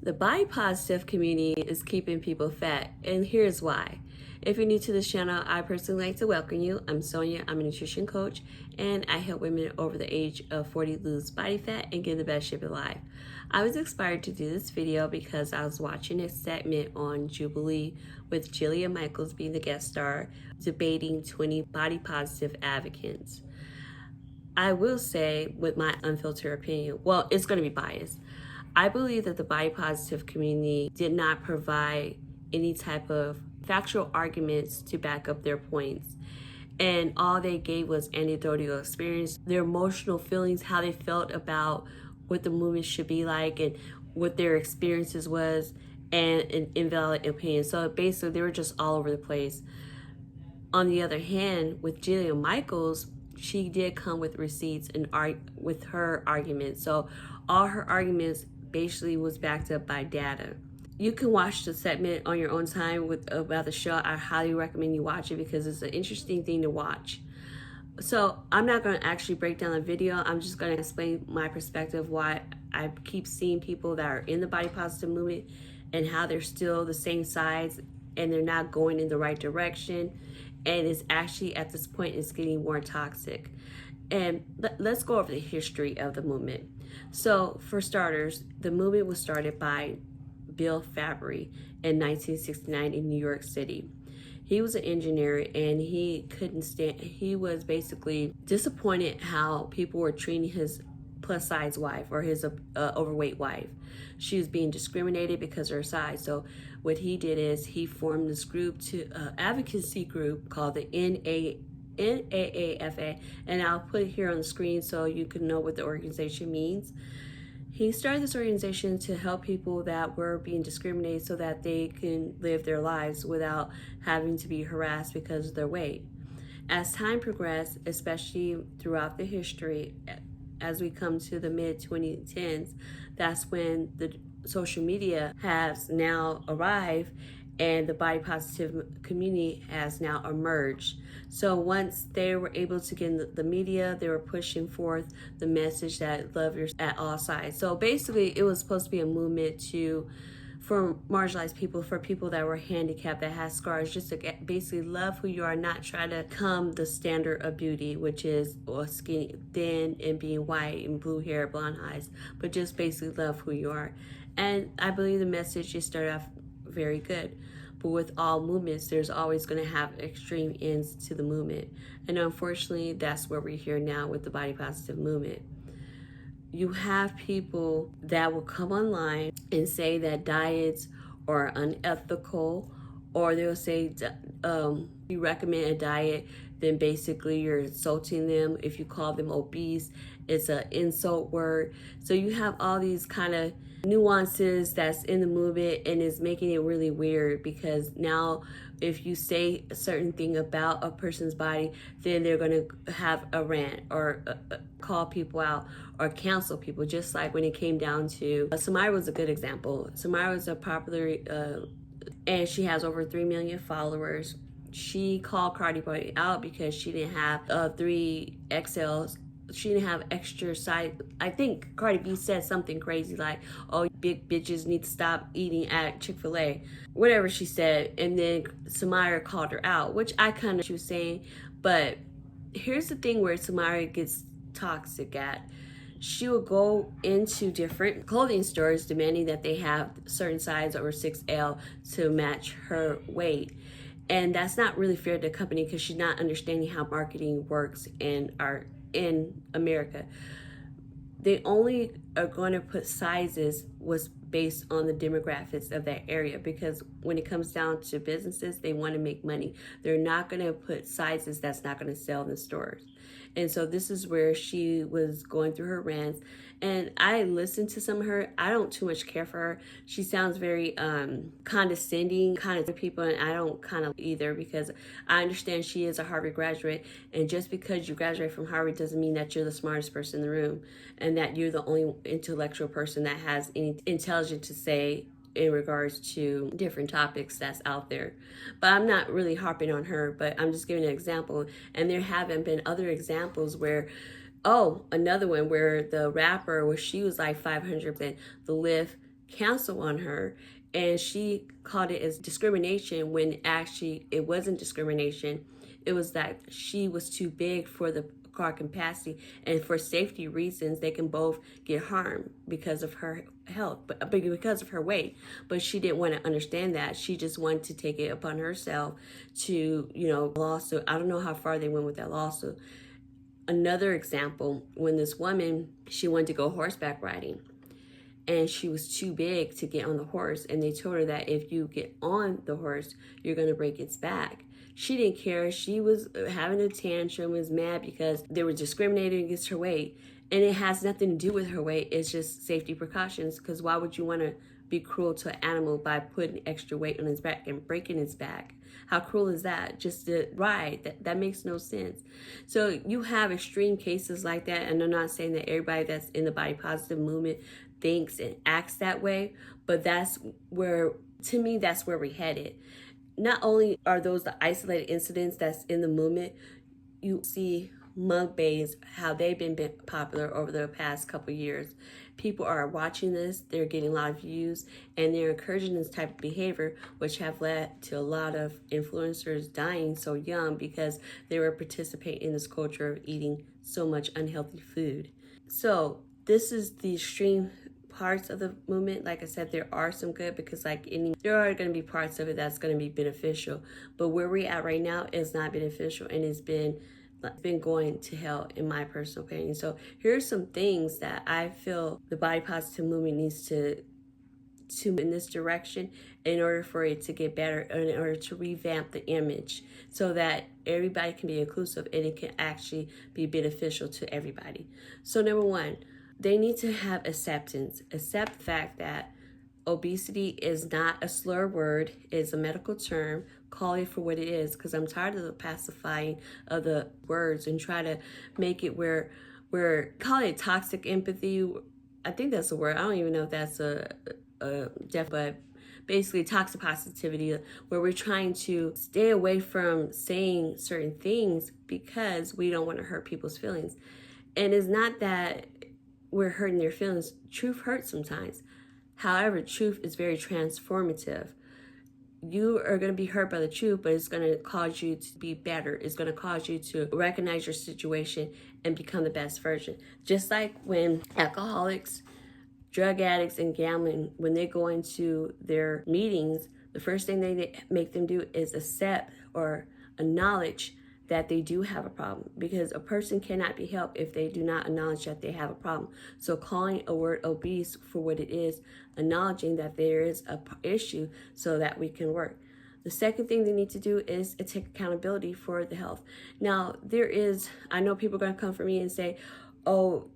The body positive community is keeping people fat, and here's why. If you're new to this channel, I personally like to welcome you. I'm Sonia, I'm a nutrition coach, and I help women over the age of 40 lose body fat and get the best shape of life. I was inspired to do this video because I was watching a segment on Jubilee with Jillian Michaels being the guest star, debating 20 body positive advocates. I will say, with my unfiltered opinion, well, it's going to be biased. I believe that the body positive community did not provide any type of factual arguments to back up their points. And all they gave was anecdotal experience, their emotional feelings, how they felt about what the movement should be like and what their experiences was, and an invalid opinion. So basically, they were just all over the place. On the other hand, with Jillian Michaels, she did come with receipts and with her arguments. So all her arguments basically was backed up by data. You can watch the segment on your own time about the show. I highly recommend you watch it because it's an interesting thing to watch. So I'm not going to actually break down the video. I'm just going to explain my perspective, why I keep seeing people that are in the body positive movement and how they're still the same size and they're not going in the right direction. And it's actually, at this point, it's getting more toxic. And let's go over the history of the movement. So for starters, the movement was started by Bill Fabry in 1969 in New York City. He was an engineer and he was basically disappointed how people were treating his plus size wife or his overweight wife. She was being discriminated because of her size. So what he did is he formed this group, advocacy group called the NAAFA, and I'll put it here on the screen so you can know what the organization means. He started this organization to help people that were being discriminated so that they can live their lives without having to be harassed because of their weight. As time progressed, especially throughout the history, as we come to the mid-2010s, that's when the social media has now arrived and the body positive community has now emerged. So once they were able to get in the media, they were pushing forth the message that love yourself at all sizes. So basically, it was supposed to be a movement for marginalized people, for people that were handicapped, that had scars, just to basically love who you are, not try to come the standard of beauty, which is skinny, thin, and being white and blue hair, blonde eyes, but just basically love who you are. And I believe the message just started off very good. But with all movements, there's always going to have extreme ends to the movement. And unfortunately, that's where we're here now with the body positive movement. You have people that will come online and say that diets are unethical, or they'll say you recommend a diet, then basically you're insulting them. If you call them obese, it's an insult word. So you have all these kind of nuances that's in the movement, and it's making it really weird because now if you say a certain thing about a person's body, then they're going to have a rant or call people out or cancel people, just like when it came down to Samira was a good example. Samira was a popular and she has over 3 million followers. She called Cardi B out because she didn't have 3XLs. She didn't have extra size. I think Cardi B said something crazy like, oh, big bitches need to stop eating at Chick-fil-A. Whatever she said. And then Samira called her out, which I kind of she was saying. But here's the thing where Samira gets toxic at. She will go into different clothing stores demanding that they have certain size over 6L to match her weight. And that's not really fair to the company because she's not understanding how marketing works in America. They only are going to put sizes was based on the demographics of that area, because when it comes down to businesses, they want to make money. They're not going to put sizes that's not going to sell in the stores. And so this is where she was going through her rants, and I listened to some of her. I don't too much care for her. She sounds very condescending kind of to people, and I don't kind of either, because I understand she is a Harvard graduate, and just because you graduate from Harvard doesn't mean that you're the smartest person in the room and that you're the only intellectual person that has any intelligence to say in regards to different topics that's out there. But I'm not really harping on her, but I'm just giving an example. And there haven't been other examples where, oh, another one where the rapper, where she was like 500%, the lift counsel on her, and she called it as discrimination when actually it wasn't discrimination. It was that she was too big for the car capacity, and for safety reasons they can both get harmed because of her health, but because of her weight. But she didn't want to understand that. She just wanted to take it upon herself to, lawsuit. I don't know how far they went with that lawsuit. Another example, when this woman, she wanted to go horseback riding, and she was too big to get on the horse, and they told her that if you get on the horse, you're going to break its back. She didn't care. She was having a tantrum, was mad because they were discriminating against her weight, and it has nothing to do with her weight. It's just safety precautions, because why would you want to be cruel to an animal by putting extra weight on its back and breaking its back? How cruel is that? Just to ride, that makes no sense. So you have extreme cases like that, and I'm not saying that everybody that's in the body positive movement thinks and acts that way, but that's where, to me, that's where we're headed. Not only are those the isolated incidents that's in the movement, you see mukbangs, how they've been popular over the past couple years. People are watching this, they're getting a lot of views, and they're encouraging this type of behavior, which have led to a lot of influencers dying so young because they were participating in this culture of eating so much unhealthy food. So this is the extreme parts of the movement. Like I said, there are some good, because there are going to be parts of it that's going to be beneficial, but where we're at right now is not beneficial, and it's been going to hell, in my personal opinion. So here's some things that I feel the body positive movement needs to in this direction in order for it to get better, in order to revamp the image so that everybody can be inclusive and it can actually be beneficial to everybody. So number one, they need to have acceptance. Accept the fact that obesity is not a slur word, it's a medical term. Call it for what it is, because I'm tired of the pacifying of the words and try to make it where we're calling it toxic empathy. I think that's a word. I don't even know if that's but basically toxic positivity, where we're trying to stay away from saying certain things because we don't want to hurt people's feelings. And it's not that we're hurting their feelings. Truth hurts sometimes. However, truth is very transformative. You are going to be hurt by the truth, but it's going to cause you to be better. It's going to cause you to recognize your situation and become the best version. Just like when alcoholics, drug addicts, and gambling, when they go into their meetings, the first thing they make them do is accept or acknowledge that they do have a problem, because a person cannot be helped if they do not acknowledge that they have a problem. So calling a word obese for what it is, acknowledging that there is an issue so that we can work. The second thing they need to do is take accountability for the health. Now, I know people are going to come for me and say, oh,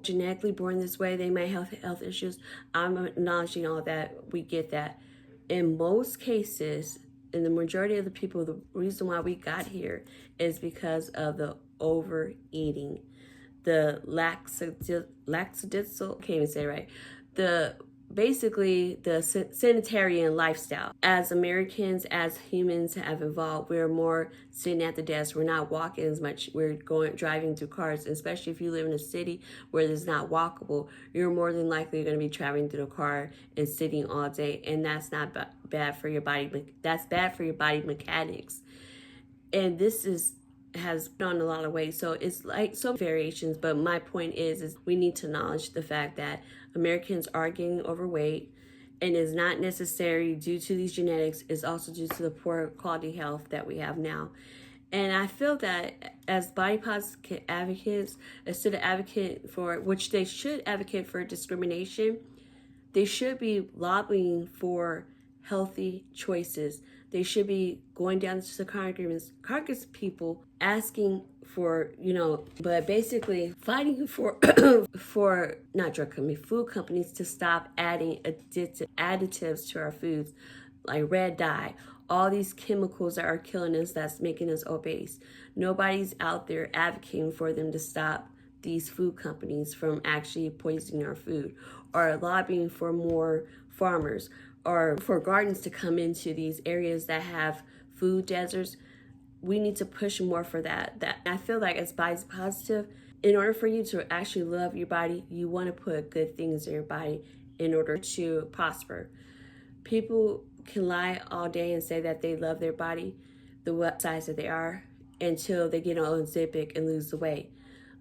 genetically born this way, they might have health issues. I'm acknowledging all that. We get that. In most cases, in the majority of the people, the reason why we got here is because of the overeating, the lackadaisical, can't even say it right, basically the sanitarian lifestyle. As Americans, as humans have evolved, we're more sitting at the desk. We're not walking as much. We're driving through cars, especially if you live in a city where it's not walkable. You're more than likely going to be traveling through the car and sitting all day, and that's not bad for your body. That's bad for your body mechanics. And this has gone a lot of ways. So it's like some variations, but my point is we need to acknowledge the fact that Americans are getting overweight, and is not necessarily due to these genetics. It's also due to the poor quality health that we have now. And I feel that as body positive advocates, instead of advocate for, which they should advocate for discrimination, they should be lobbying for healthy choices. They should be going down to the Congress people, asking for, but basically fighting for not drug companies, food companies to stop adding additives to our foods, like red dye, all these chemicals that are killing us, that's making us obese. Nobody's out there advocating for them to stop these food companies from actually poisoning our food, or lobbying for more farmers, or for gardens to come into these areas that have food deserts. We need to push more for that. I feel like as body positive, in order for you to actually love your body, you want to put good things in your body. in order to prosper. People can lie all day and say that they love their body, the size that they are, until they get on Ozempic and lose the weight.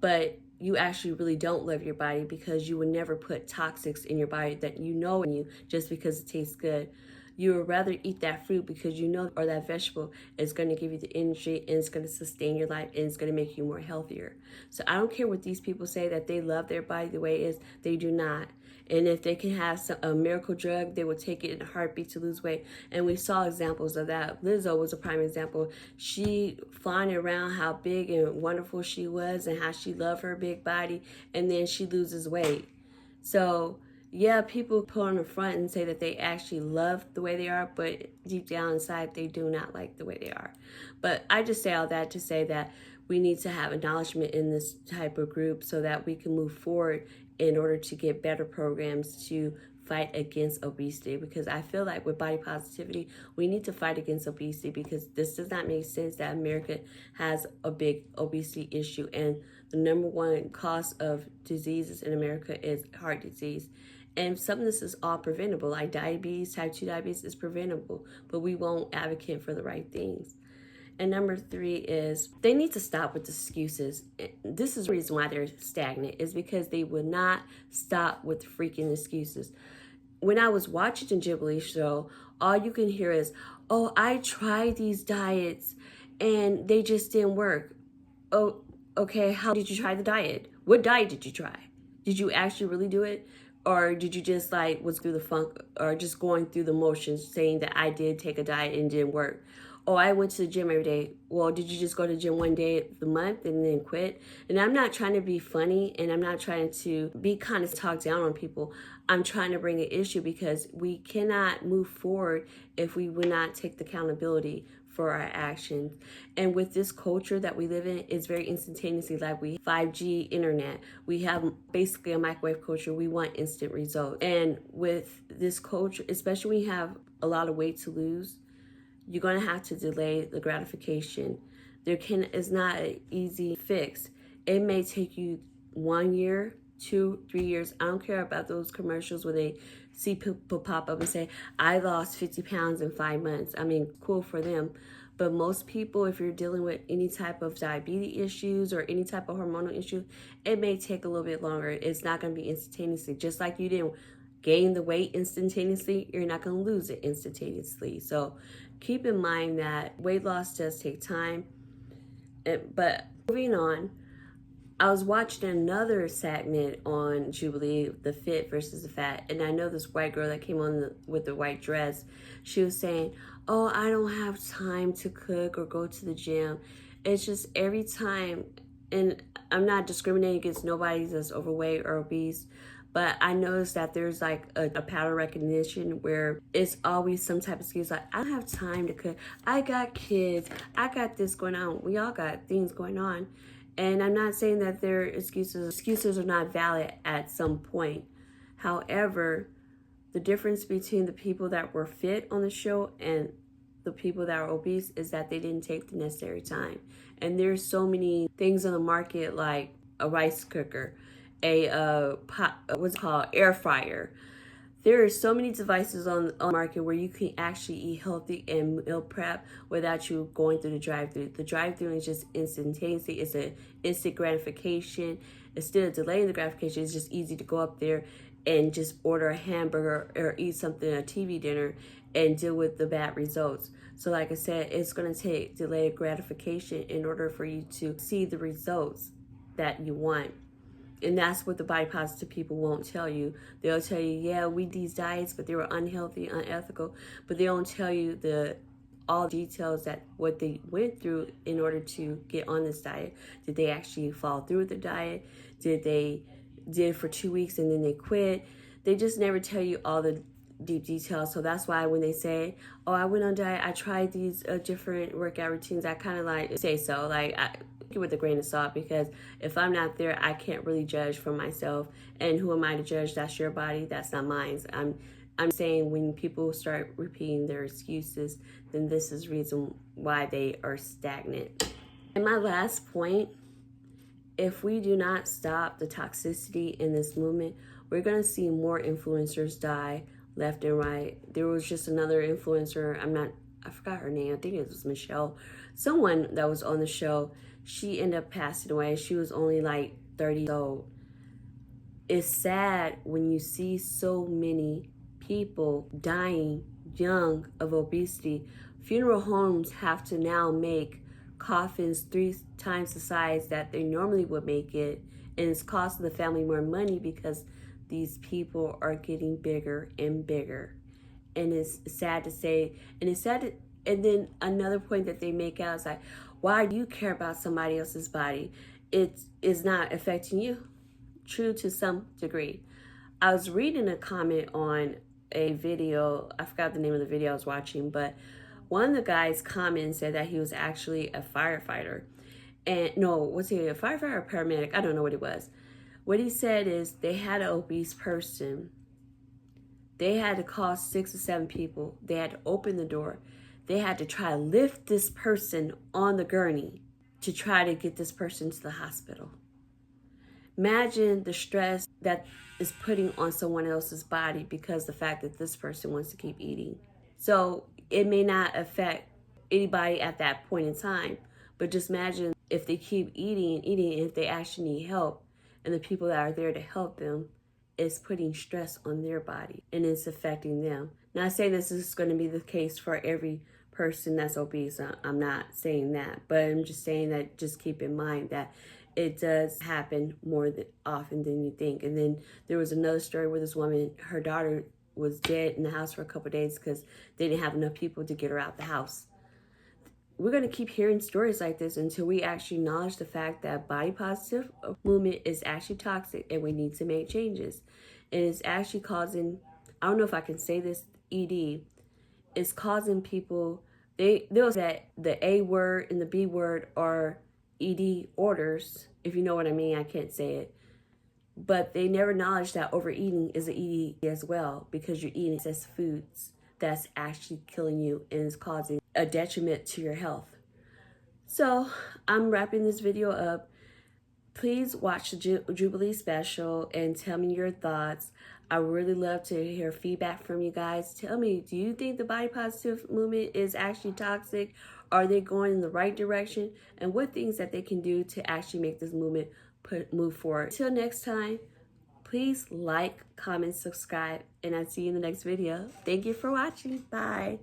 But you actually really don't love your body, because you would never put toxics in your body that you know in you just because it tastes good. You would rather eat that fruit because you know, or that vegetable is going to give you the energy and it's going to sustain your life and it's going to make you more healthier. So I don't care what these people say that they love their body the way it is. They do not. And if they can have a miracle drug, they will take it in a heartbeat to lose weight. And we saw examples of that. Lizzo was a prime example. She flying around how big and wonderful she was and how she loved her big body, and then she loses weight. So yeah, people put on the front and say that they actually love the way they are, but deep down inside, they do not like the way they are. But I just say all that to say that we need to have acknowledgement in this type of group so that we can move forward in order to get better programs to fight against obesity. Because I feel like with body positivity, we need to fight against obesity, because this does not make sense that America has a big obesity issue, and the number one cause of diseases in America is heart disease. And some of this is all preventable, like diabetes, type 2 diabetes is preventable, but we won't advocate for the right things. And number 3 is they need to stop with the excuses. This is the reason why they're stagnant, is because they would not stop with freaking excuses. When I was watching the Jubilee show, all you can hear is, oh, I tried these diets and they just didn't work. Oh, okay, how did you try the diet? What diet did you try? Did you actually really do it? Or did you just like was through the funk, or just going through the motions saying that I did take a diet and it didn't work? Oh, I went to the gym every day. Well, did you just go to the gym one day of the month and then quit? And I'm not trying to be funny, and I'm not trying to be kind of talk down on people. I'm trying to bring an issue, because we cannot move forward if we will not take the accountability for our actions. And with this culture that we live in, it's very instantaneously, like we 5G internet. We have basically a microwave culture. We want instant results. And with this culture, especially when you have a lot of weight to lose, you're going to have to delay the gratification. It's not an easy fix. It may take you 1 year, 2, 3 years. I don't care about those commercials where they see people pop up and say, I lost 50 pounds in 5 months. I mean, cool for them. But most people, if you're dealing with any type of diabetes issues or any type of hormonal issue, it may take a little bit longer. It's not going to be instantaneously. Just like you didn't gain the weight instantaneously, you're not going to lose it instantaneously. So keep in mind that weight loss does take time. But moving on, I was watching another segment on Jubilee, the fit versus the fat, and I know this white girl that came on with the white dress, she was saying, oh, I don't have time to cook or go to the gym. It's just every time, and I'm not discriminating against nobody that's overweight or obese, but I noticed that there's like a pattern recognition where it's always some type of excuse, like, I don't have time to cook. I got kids. I got this going on. We all got things going on. And I'm not saying that their excuses are not valid at some point. However, the difference between the people that were fit on the show and the people that are obese is that they didn't take the necessary time. And there's so many things on the market, like a rice cooker, what's it called, air fryer. There are so many devices on the market where you can actually eat healthy and meal prep without you going through the drive-thru. The drive-thru is just instantaneously. It's an instant gratification. Instead of delaying the gratification, it's just easy to go up there and just order a hamburger or eat something, a TV dinner, and deal with the bad results. So like I said, it's going to take delayed gratification in order for you to see the results that you want. And that's what the body positive people won't tell you. They'll tell you, yeah, we did these diets, but they were unhealthy, unethical. But they don't tell you all details that what they went through in order to get on this diet. Did they actually follow through with the diet? Did they did it for 2 weeks and then they quit? They just never tell you all the deep details. So that's why when they say, oh, I went on diet, I tried these different workout routines, I kind of like say so. Like, I take it with a grain of salt, because if I'm not there, I can't really judge for myself. And who am I to judge? That's your body. That's not mine. I'm saying when people start repeating their excuses, then this is reason why they are stagnant. And my last point, if we do not stop the toxicity in this movement, we're going to see more influencers die left and right. There was just another influencer, I forgot her name. I think it was Michelle. Someone that was on the show, she ended up passing away. She was only like 30 years old. It's sad when you see so many people dying young of obesity. Funeral homes have to now make coffins 3 times the size that they normally would make it, and it's costing the family more money because these people are getting bigger and bigger. And it's sad to say, and it's sad to, and then another point that they make out is like, why do you care about somebody else's body? It is not affecting you. True to some degree. I was reading a comment on a video, I forgot the name of the video I was watching, but one of the guys' comments said that he was actually a firefighter. And no, was he a firefighter or paramedic? I don't know what it was. What he said is they had an obese person. They had to call 6 or 7 people. They had to open the door. They had to try to lift this person on the gurney to try to get this person to the hospital. Imagine the stress that is putting on someone else's body because the fact that this person wants to keep eating. So it may not affect anybody at that point in time, but just imagine if they keep eating and eating, and if they actually need help, and the people that are there to help them is putting stress on their body and it's affecting them. Now, I say this is going to be the case for every person that's obese. I'm not saying that, but I'm just saying that just keep in mind that it does happen more often than you think. And then there was another story where this woman, her daughter was dead in the house for a couple of days because they didn't have enough people to get her out the house. We're going to keep hearing stories like this until we actually acknowledge the fact that body positive movement is actually toxic and we need to make changes. And it's actually causing, I don't know if I can say this, ED, it's causing people, they'll say that the A word and the B word are ED orders, if you know what I mean. I can't say it. But they never acknowledge that overeating is an ED as well, because you're eating excess foods that's actually killing you and is causing a detriment to your health. So I'm wrapping this video up. Please watch the Jubilee special and tell me your thoughts. I really love to hear feedback from you guys. Tell me, do you think the body positive movement is actually toxic? Are they going in the right direction? And what things that they can do to actually make this movement move forward? Until next time, please like, comment, subscribe, and I'll see you in the next video. Thank you for watching. Bye.